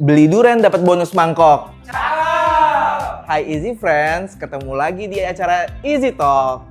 Beli durian dapat bonus mangkok. Hai Easy Friends, ketemu lagi di acara Easy Talk.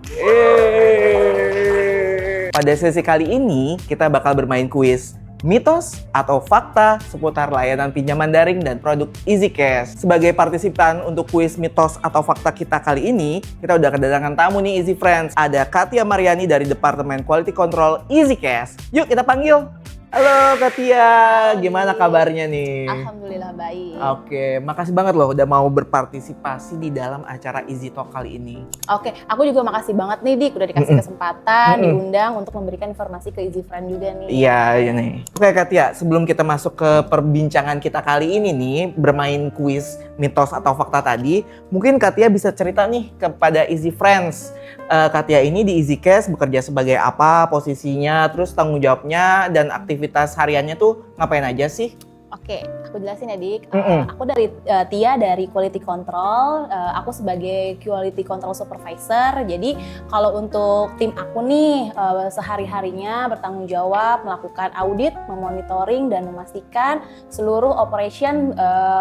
Pada sesi kali ini kita bakal bermain kuis mitos atau fakta seputar layanan pinjaman daring dan produk Easy Cash. Sebagai partisipan untuk kuis mitos atau fakta kita kali ini, kita udah kedatangan tamu nih Easy Friends. Ada Katia Mariani dari Departemen Quality Control Easy Cash. Yuk kita panggil. Halo Katia, gimana kabarnya nih? Alhamdulillah baik. Oke, makasih banget loh udah mau berpartisipasi di dalam acara Easy Talk kali ini. Oke, aku juga makasih banget nih Dik udah dikasih kesempatan, diundang untuk memberikan informasi ke Easy Friend juga nih. Iya nih. Oke Katia, sebelum kita masuk ke perbincangan kita kali ini nih, bermain kuis mitos atau fakta tadi, mungkin Katia bisa cerita nih kepada Easy Friends. Katia ini di Easy Cash bekerja sebagai apa, posisinya, terus tanggung jawabnya, dan aktivitas hariannya tuh ngapain aja sih? Oke, aku jelasin ya Dik. Aku dari Tia dari Quality Control. Aku sebagai Quality Control Supervisor. Jadi kalau untuk tim aku nih sehari-harinya bertanggung jawab melakukan audit, memonitoring dan memastikan seluruh operation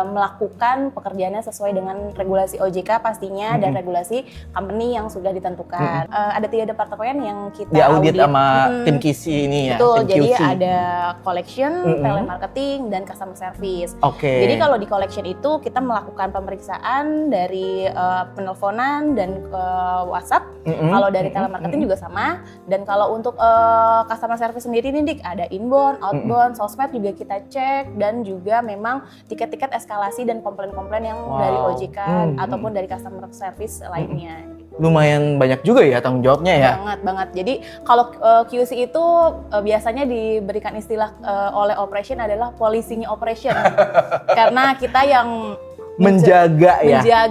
melakukan pekerjaannya sesuai dengan regulasi OJK pastinya dan regulasi company yang sudah ditentukan. Ada 3 departemen yang kita audit sama tim QC ini ya. Betul, tim jadi QC. ada collection, telemarketing dan customer service. Oke. Jadi kalau di collection itu kita melakukan pemeriksaan dari penelponan dan WhatsApp. Kalau dari telemarketing juga sama. Dan kalau untuk customer service sendiri nih Dik, ada inbound, outbound, sosmed juga kita cek, dan juga memang tiket-tiket eskalasi dan komplain-komplain yang dari OJK ataupun dari customer service lainnya. Lumayan banyak juga ya tanggung jawabnya ya. Banget. Jadi kalau QC itu biasanya diberikan istilah oleh operation adalah polisinya operation. Karena kita yang menjaga,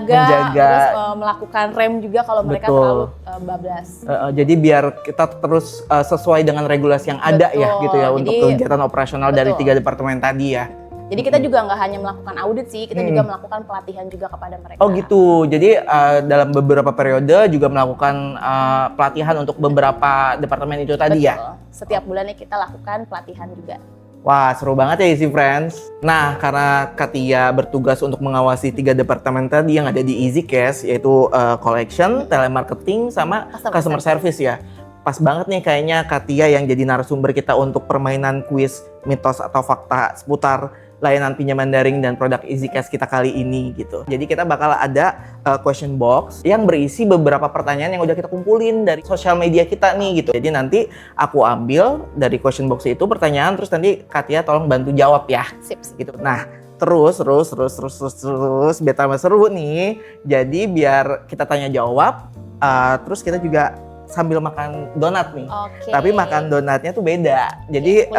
terus melakukan rem juga kalau mereka terlalu bablas. Jadi biar kita terus sesuai dengan regulasi yang ada ya gitu ya. Untuk kegiatan operasional dari 3 departemen tadi ya. Jadi kita juga nggak hanya melakukan audit sih, kita juga melakukan pelatihan juga kepada mereka. Oh gitu, jadi dalam beberapa periode juga melakukan pelatihan untuk beberapa departemen itu tadi ya? Setiap bulannya kita lakukan pelatihan juga. Wah seru banget ya Easy Friends. Nah karena Katia bertugas untuk mengawasi 3 departemen tadi yang ada di Easy Cash, yaitu collection, telemarketing, sama customer service ya. Pas banget nih kayaknya Katia yang jadi narasumber kita untuk permainan kuis mitos atau fakta seputar layanan pinjaman daring dan produk Easy Cash kita kali ini gitu. Jadi kita bakal ada question box yang berisi beberapa pertanyaan yang udah kita kumpulin dari sosial media kita nih gitu. Jadi nanti aku ambil dari question box itu pertanyaan, terus nanti Katia tolong bantu jawab ya. Sip. Gitu. Nah, terus biar tambah seru nih. Jadi biar kita tanya jawab, terus kita juga sambil makan donat nih. Okay. Tapi makan donatnya tuh beda. Jadi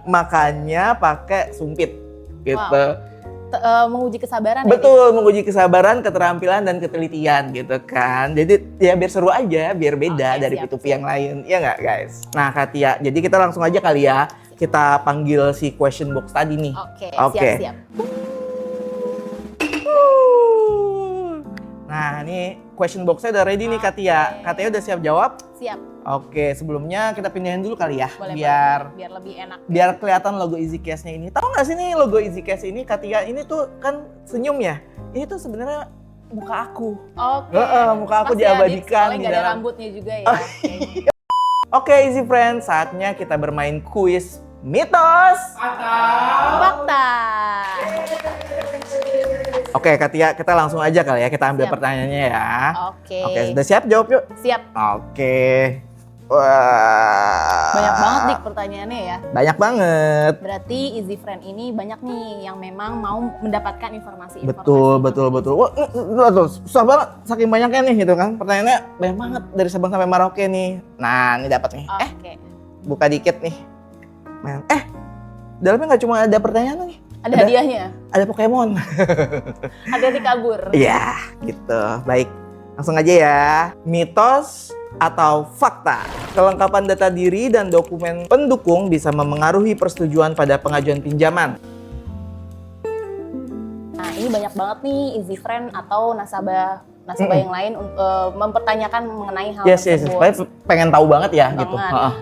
makannya pakai sumpit. Gitu. Menguji kesabaran. Betul, menguji kesabaran, keterampilan dan ketelitian gitu kan. Jadi ya biar seru aja, biar beda dari P2P yang lain. Iya nggak guys? Nah Katia, jadi kita langsung aja kali ya. Kita panggil si question box tadi nih. Oke. Siap. Nah ini question box-nya udah ready nih Katia. Katia udah siap jawab? Siap. Oke, sebelumnya kita pindahin dulu kali ya. Boleh, biar lebih enak. Biar kelihatan logo Easy Cash-nya ini. Tahu nggak sih nih logo Easy Cash ini, Katia ini tuh kan senyum ya. Ini tuh sebenarnya muka aku. Oke. Muka aku diabadikan di dalam. Ada rambutnya juga ya. Oke, Easy Friends, saatnya kita bermain kuis mitos atau fakta. Oke, Katia, kita langsung aja kali ya, kita ambil pertanyaannya ya. Oke, sudah siap? Jawab yuk. Siap. Oke. Wah. Banyak banget Dik pertanyaannya ya. Banyak banget. Berarti Easy Friend ini banyak nih yang memang mau mendapatkan informasi. Betul. Wah, susah banget, saking banyaknya nih gitu kan. Pertanyaannya banyak banget dari Sabang sampai Merauke nih. Nah, ini dapat nih. Oke. Buka dikit nih. Dalamnya nggak cuma ada pertanyaan nih. Ada hadiahnya? Ada Pokemon. Hati-hati kabur. Iya, gitu. Baik, langsung aja ya. Mitos atau fakta? Kelengkapan data diri dan dokumen pendukung bisa memengaruhi persetujuan pada pengajuan pinjaman. Nah, ini banyak banget nih Easy Friend atau nasabah yang lain mempertanyakan mengenai hal tersebut. pengen tahu banget ya gitu. Banget.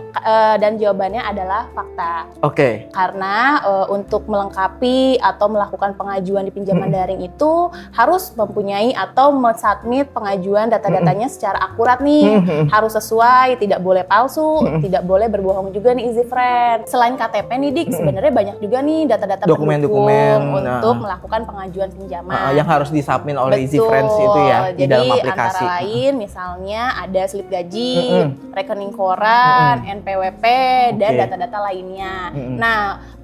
Dan jawabannya adalah fakta. Oke. Karena untuk melengkapi atau melakukan pengajuan di pinjaman daring itu harus mempunyai atau mensubmit pengajuan data-datanya secara akurat nih. Harus sesuai, tidak boleh palsu, tidak boleh berbohong juga nih Easy Friend. Selain KTP nih Dik, sebenarnya banyak juga nih data-data Dokumen-dokumen, pendukung untuk melakukan pengajuan pinjaman. Yang harus disubmit oleh Easy Betul. Friends itu ya di dalam Jadi aplikasi. antara lain misalnya ada slip gaji, rekening koran, NPWP, dan data-data lainnya. Nah,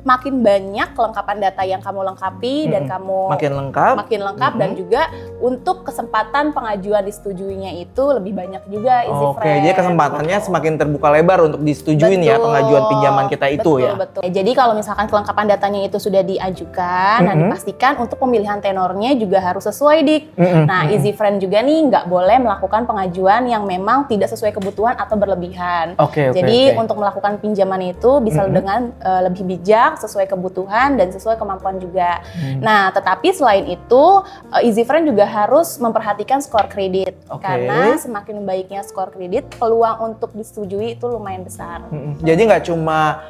makin banyak kelengkapan data yang kamu lengkapi dan kamu makin lengkap dan juga untuk kesempatan pengajuan disetujuinya itu lebih banyak juga Easy Oke, Friend. jadi kesempatannya semakin terbuka lebar untuk disetujuin ya pengajuan pinjaman kita itu ya. Betul. Jadi kalau misalkan kelengkapan datanya itu sudah diajukan, nah dipastikan untuk pemilihan tenornya juga harus sesuai Dik. Nah, Easy Friend juga nih nggak boleh melakukan pengajuan yang memang tidak sesuai kebutuhan atau berlebihan. Jadi untuk melakukan pinjaman itu bisa dengan lebih bijak, sesuai kebutuhan dan sesuai kemampuan juga. Nah, tetapi selain itu Easy Friend juga harus memperhatikan skor kredit. Karena semakin baiknya skor kredit, peluang untuk disetujui itu lumayan besar. Jadi nggak cuma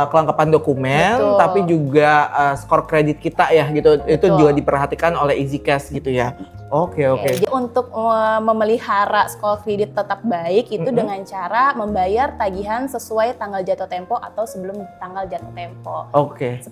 kelengkapan dokumen, tapi juga skor kredit kita ya gitu. Itu juga diperhatikan oleh Easy Cash gitu ya. Oke. Jadi untuk memelihara skor kredit tetap baik itu dengan cara membayar tagihan sesuai tanggal jatuh tempo atau sebelum tanggal jatuh tempo.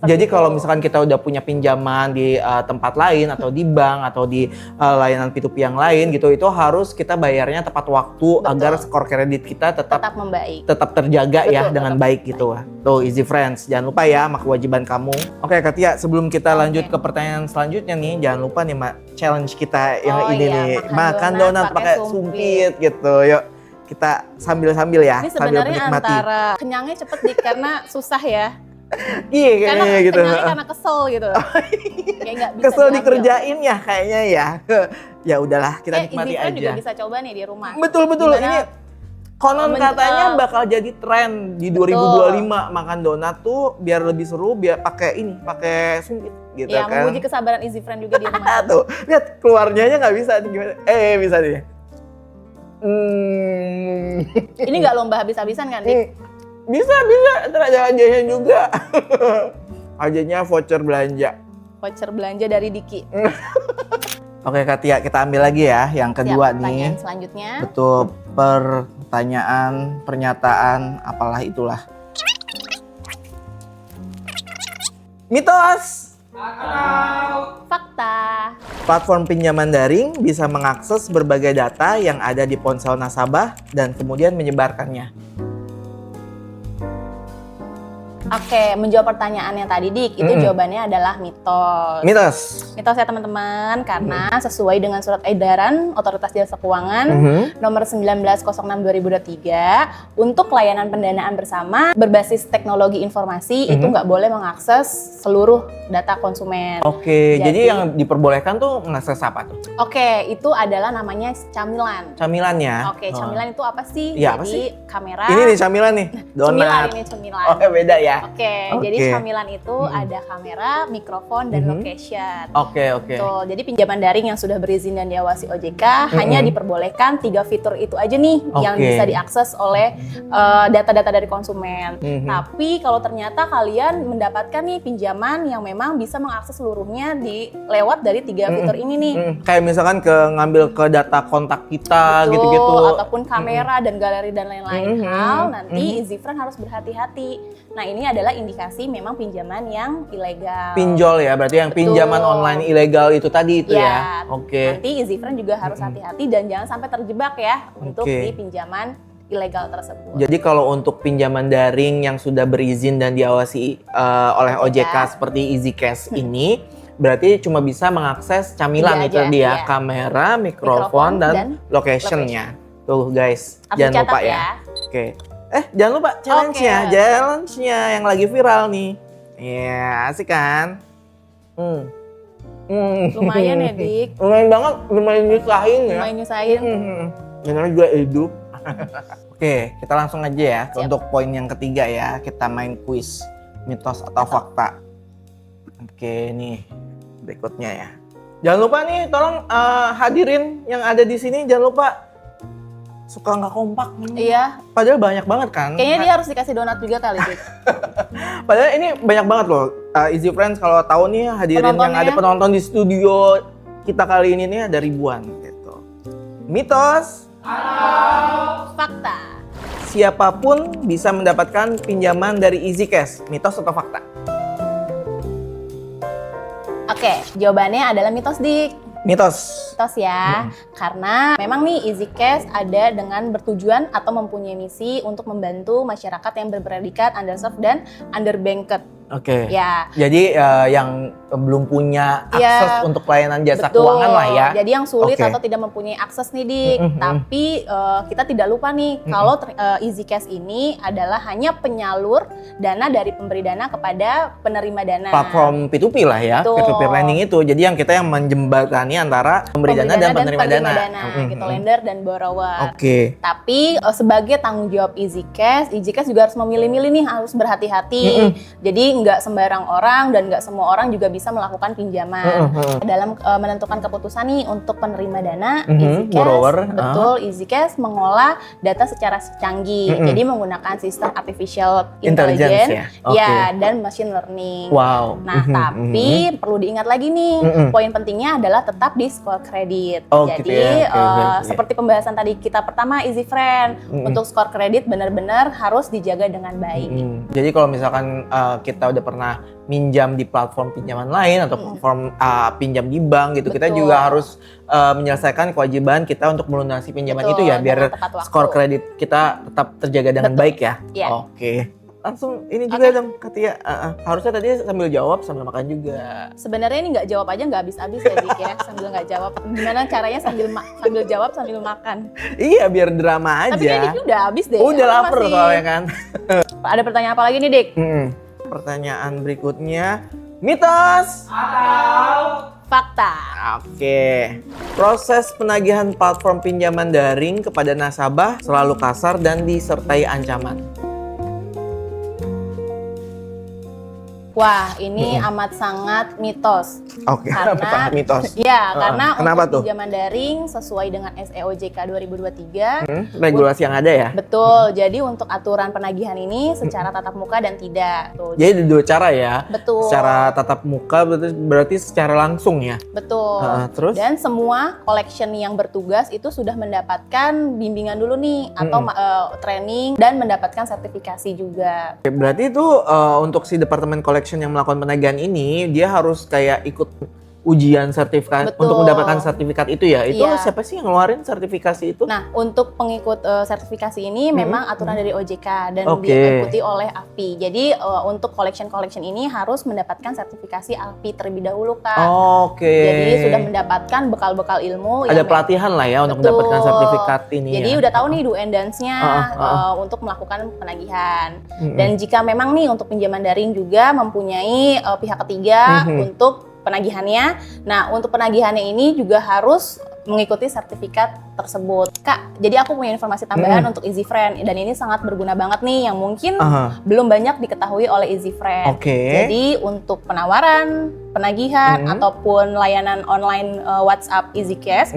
Jadi kalau misalkan kita udah punya pinjaman di tempat lain atau di bank atau di layanan P2P yang lain gitu, itu harus kita bayarnya tepat waktu agar skor kredit kita tetap membaik, tetap terjaga ya dengan baik gitu. Tuh Easy Friends, jangan lupa ya sama kewajiban kamu. Oke Katia, sebelum kita lanjut ke pertanyaan selanjutnya nih, jangan lupa nih challenge kita yang ini nih, makan donat pakai sumpit gitu. Yuk kita sambil-sambil ya, ini sambil sebenarnya menikmati. Antara kenyangnya cepet Dik karena susah ya. Iya kayaknya gitu. Karena kesel gitu. Kayak nggak bisa kesel diambil. dikerjain ya kayaknya ya. Ya udahlah kita nikmati Easy Friend aja. juga bisa coba nih di rumah. Betul. Ini konon katanya bakal jadi tren di 2025 makan donat tuh biar lebih seru, biar pakai sumpit gitu ya, kan. menguji kesabaran Easy Friend juga di rumah. Tuh, lihat keluarnya aja nggak bisa gimana. Bisa nih. Ini nggak lomba habis-habisan kan, Dik? Bisa. Ntar ada hadiahnya juga. Hadiahnya voucher belanja. Voucher belanja dari Diki. Oke Katia, kita ambil lagi ya yang kedua nih. Pertanyaan selanjutnya. Betul, pertanyaan, pernyataan, apalah itulah. Mitos atau fakta. Platform pinjaman daring bisa mengakses berbagai data yang ada di ponsel nasabah dan kemudian menyebarkannya. Oke, menjawab pertanyaannya tadi Dik, itu jawabannya adalah mitos. Mitos ya teman-teman, karena sesuai dengan surat edaran Otoritas Jasa Keuangan nomor 1906/2023 untuk layanan pendanaan bersama berbasis teknologi informasi itu nggak boleh mengakses seluruh data konsumen. Jadi yang diperbolehkan tuh mengakses apa tuh? Itu adalah namanya camilan. Camilannya? Camilan itu apa sih? Ya, apa Jadi sih? kamera. Ini nih camilan nih, donat. Cemilan. Beda ya? Jadi camilan itu ada kamera, mikrofon, dan location. Tuh, jadi pinjaman daring yang sudah berizin dan diawasi OJK hanya diperbolehkan 3 fitur itu aja nih yang bisa diakses oleh data-data dari konsumen. Tapi kalau ternyata kalian mendapatkan nih pinjaman yang memang bisa mengakses seluruhnya lewat dari 3 fitur ini nih. Kayak misalkan ngambil ke data kontak kita gitu-gitu. Ataupun kamera dan galeri dan lain-lain hal, nanti Easy Friend harus berhati-hati. Nah, ini adalah indikasi memang pinjaman yang ilegal. Pinjol ya, berarti yang pinjaman online ilegal itu tadi itu ya. Nanti Easy Friend juga harus hati-hati dan jangan sampai terjebak ya untuk di pinjaman ilegal tersebut. Jadi kalau untuk pinjaman daring yang sudah berizin dan diawasi oleh OJK seperti Easy Cash ini, berarti cuma bisa mengakses camilan itu dia, kamera, mikrofon, dan location-nya. Tuh guys, jangan lupa ya. Jangan lupa challenge-nya yang lagi viral nih. Iya, asik kan? Lumayan ya, Dik. Lumayan banget, lumayan nyusahin ya. Yang juga hidup. Kita langsung aja ya untuk poin yang ketiga ya. Kita main kuis mitos atau fakta. Nih berikutnya ya. Jangan lupa nih, tolong hadirin yang ada di sini jangan lupa suka nggak kompak. Iya. Padahal banyak banget kan. Kayaknya dia harus dikasih donat juga kali, Dik. Padahal ini banyak banget loh. Easy Friends kalau tahu nih hadirin yang ada penonton di studio kita kali ini nih ada ribuan gitu. Mitos. Halo. Fakta. Siapapun bisa mendapatkan pinjaman dari Easy Cash. Mitos atau fakta? Oke, jawabannya adalah mitos, Dik. Mitos. Mitos ya, karena memang nih Easy Cash ada dengan bertujuan atau mempunyai misi untuk membantu masyarakat yang berpredikat underserved dan underbanked. Oke. Ya. Jadi yang belum punya akses Ya, untuk pelayanan jasa betul. keuangan lah ya. Jadi yang sulit Oke. atau tidak mempunyai akses nih, Dik. Tapi kita tidak lupa nih kalau Easy Cash ini adalah hanya penyalur dana dari pemberi dana kepada penerima dana. Platform P2P lah ya, Betul. peer-to-peer lending itu. Jadi yang kita yang menjembatani antara pemberi dana dan penerima dana. Gitu, lender dan borrower. Oke. Tapi sebagai tanggung jawab Easy Cash juga harus memilih-milih nih, harus berhati-hati. Jadi nggak sembarang orang dan nggak semua orang juga bisa melakukan pinjaman. Dalam menentukan keputusan nih untuk penerima dana, Easy Cash, borrower, betul, Easy Cash mengolah data secara canggih. Jadi menggunakan sistem artificial intelligence, ya? dan machine learning. Wow. Nah, tapi perlu diingat lagi nih, poin pentingnya adalah tetap di skor kredit. Oh, Jadi gitu ya. Oke. seperti pembahasan tadi kita pertama Easy Friend, untuk skor kredit benar-benar harus dijaga dengan baik. Jadi kalau misalkan kita udah pernah minjam di platform pinjaman lain atau platform pinjam di bank gitu, kita Betul. juga harus menyelesaikan kewajiban kita untuk melunasi pinjaman Betul, itu ya, biar dengan tepat waktu. skor kredit kita tetap terjaga dengan Betul. baik ya. Iya. Oke. Langsung ini juga dong Katia. Harusnya tadi sambil jawab sambil makan juga. Sebenarnya ini nggak jawab aja nggak habis-habis ya, Dik ya, sambil nggak jawab. Gimana caranya sambil jawab sambil makan? Iya, biar drama aja. Tapi kayaknya udah habis deh. Udah Aku lapar masih- soalnya kan. Ada pertanyaan apa lagi nih, Dik? Pertanyaan berikutnya, mitos Atau fakta? Oke. Proses penagihan platform pinjaman daring kepada nasabah selalu kasar dan disertai ancaman. Wah, ini amat sangat mitos. Oke, Karena apa mitos? Ya, karena Kenapa tuh? untuk pinjaman daring sesuai dengan SEOJK 2023, Regulasi yang ada ya? betul. Jadi untuk aturan penagihan ini secara tatap muka dan tidak. Tuh. Jadi ada dua cara ya? Betul. Secara tatap muka berarti secara langsung ya? Betul. Terus? Dan semua collection yang bertugas itu sudah mendapatkan bimbingan dulu nih atau training dan mendapatkan sertifikasi juga. Oke, berarti itu untuk si departemen collection yang melakukan penagihan ini, dia harus kayak ikut ujian sertifikat Betul. untuk mendapatkan sertifikat itu ya? Itu Iya. siapa sih yang ngeluarin sertifikasi itu? Nah, untuk pengikut sertifikasi ini memang aturan dari OJK dan Oke. diikuti oleh AFPI. Jadi untuk collection ini harus mendapatkan sertifikasi AFPI terlebih dahulu, Kak. Oke. Jadi sudah mendapatkan bekal-bekal ilmu. Ada pelatihan lah ya untuk Betul. mendapatkan sertifikat ini. Jadi ya? udah tahu nih do and dance-nya untuk melakukan penagihan. Dan jika memang nih untuk pinjaman daring juga mempunyai pihak ketiga untuk penagihannya. Nah, untuk penagihannya ini juga harus mengikuti sertifikat tersebut. Kak, jadi aku punya informasi tambahan untuk Easy Friend dan ini sangat berguna banget nih yang mungkin belum banyak diketahui oleh Easy Friend. Oke. Jadi untuk penawaran, penagihan ataupun layanan online WhatsApp Easy Cash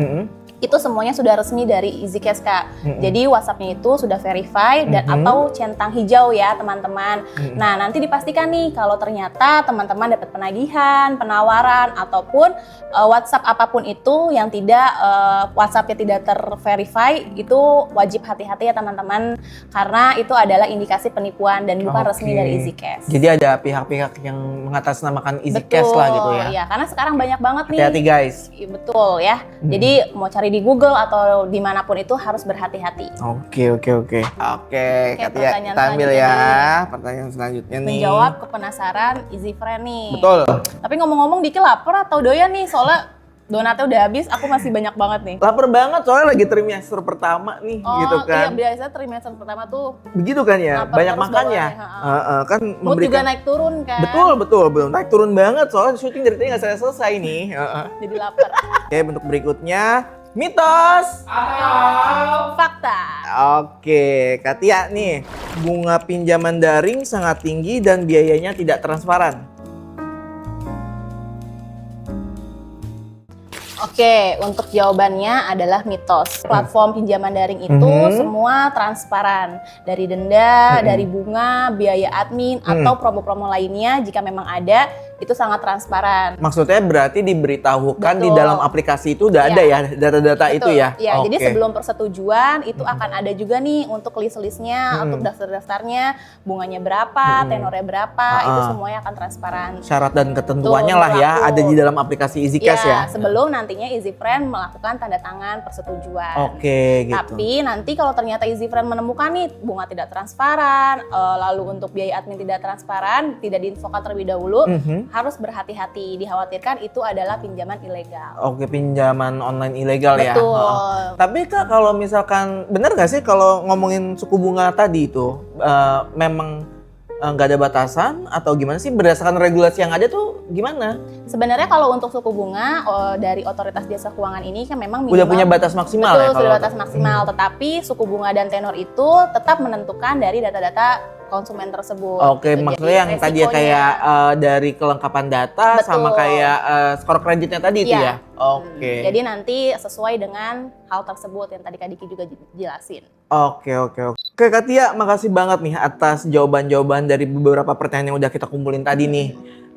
itu semuanya sudah resmi dari Easy Cash, Kak. Jadi WhatsApp-nya itu sudah verify dan atau centang hijau ya, teman-teman. Nah, nanti dipastikan nih kalau ternyata teman-teman dapat penagihan, penawaran ataupun WhatsApp apapun itu yang tidak WhatsApp-nya tidak terverify, itu wajib hati-hati ya, teman-teman, karena itu adalah indikasi penipuan dan bukan resmi dari Easy Cash. Jadi ada pihak-pihak yang mengatasnamakan Easy Cash lah gitu ya. Iya, karena sekarang banyak banget nih. Hati-hati guys. Betul ya. Jadi mau cari di Google atau dimanapun itu harus berhati-hati. Oke, Katia, pertanyaan kita ambil selanjutnya ya. Pertanyaan selanjutnya nih. Menjawab ke penasaran Easy Friend nih. Betul. Tapi ngomong-ngomong Diki lapar atau doyan nih, soalnya donatnya udah habis, aku masih banyak banget nih. Lapar banget soalnya lagi trimester pertama nih gitu kan. Iya, biasanya trimester pertama tuh Begitu kan ya, lapar banyak terus makan ya. bawaannya, Kan mood juga naik turun kan. Betul, belum naik turun banget soalnya syuting dari tadi nggak selesai nih. Jadi lapar. Oke, bentuk berikutnya mitos Atau fakta. Oke, Katia nih, bunga pinjaman daring sangat tinggi dan biayanya tidak transparan. Oke, untuk jawabannya adalah mitos. Platform pinjaman daring itu semua transparan. Dari denda, dari bunga, biaya admin, atau promo-promo lainnya jika memang ada, itu sangat transparan. Maksudnya berarti diberitahukan di Betul. dalam aplikasi itu udah Iya. ada ya data-data itu Betul. ya? Iya, jadi Oke. sebelum persetujuan itu akan ada juga nih untuk list-listnya, untuk daftar-daftarnya, bunganya berapa, tenornya berapa, itu semuanya akan transparan. Syarat dan ketentuannya lah ya berlaku. ada di dalam aplikasi EasyCash ya? Sebelum nantinya EasyFriend melakukan tanda tangan persetujuan. Oke, gitu. Tapi nanti kalau ternyata EasyFriend menemukan nih bunga tidak transparan, lalu untuk biaya admin tidak transparan, tidak diinfokan terlebih dahulu, harus berhati-hati. Dikhawatirkan itu adalah pinjaman ilegal. Oke, pinjaman online ilegal ya? Betul. Heeh. Tapi Kak, kalau misalkan, benar nggak sih kalau ngomongin suku bunga tadi itu, memang nggak ada batasan atau gimana sih berdasarkan regulasi yang ada tuh gimana? Sebenarnya kalau untuk suku bunga dari Otoritas Jasa Keuangan ini kan memang Udah punya batas maksimal betul, ya? sudah batas maksimal. Tetapi suku bunga dan tenor itu tetap menentukan dari data-data konsumen tersebut. Oke, Gitu. maksudnya Jadi yang tadi ya resikonya- kayak dari kelengkapan data sama Betul. kayak skor kreditnya tadi itu Iya. ya? Oke. Jadi nanti sesuai dengan hal tersebut yang tadi Kak Diki juga jelasin. Oke. Oke, Kak Tia, makasih banget nih atas jawaban-jawaban dari beberapa pertanyaan yang udah kita kumpulin tadi nih.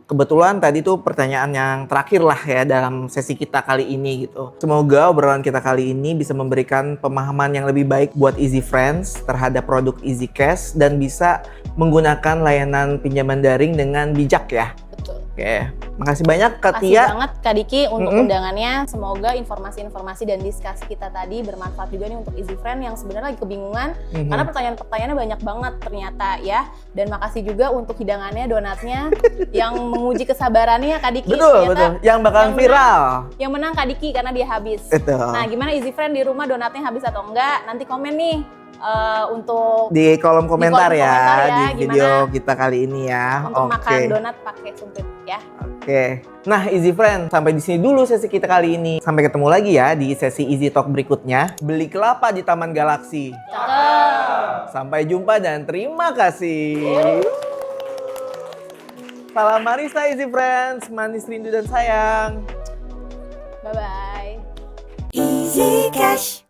Kebetulan tadi tuh pertanyaan yang terakhir lah ya dalam sesi kita kali ini gitu. Semoga obrolan kita kali ini bisa memberikan pemahaman yang lebih baik buat Easy Friends terhadap produk EasyCash dan bisa menggunakan layanan pinjaman daring dengan bijak ya. Betul. Oke, makasih banyak Kak Makasih Tia. banget Kak Diki untuk undangannya. Semoga informasi-informasi dan diskusi kita tadi bermanfaat juga nih untuk Easy Friend yang sebenarnya lagi kebingungan karena pertanyaan-pertanyaannya banyak banget ternyata ya. Dan makasih juga untuk hidangannya, donatnya yang menguji kesabarannya Kak Diki. Betul. Ternyata Yang bakalan yang viral. Yang menang Kak Diki karena dia habis. Betul. Nah, gimana Easy Friend di rumah donatnya habis atau enggak? Nanti komen nih untuk Di kolom komentar kolom ya, komentar ya, di video gimana kita kali ini ya. untuk makan Oke. donat pakai sumpit ya. Oke. Nah, Easy Friend, sampai di sini dulu sesi kita kali ini. Sampai ketemu lagi ya di sesi Easy Talk berikutnya. Beli kelapa di Taman Galaksi. Cakep. Sampai jumpa dan terima kasih. Salam Marisa Easy Friends, manis rindu dan sayang. Bye bye. Easy Cash.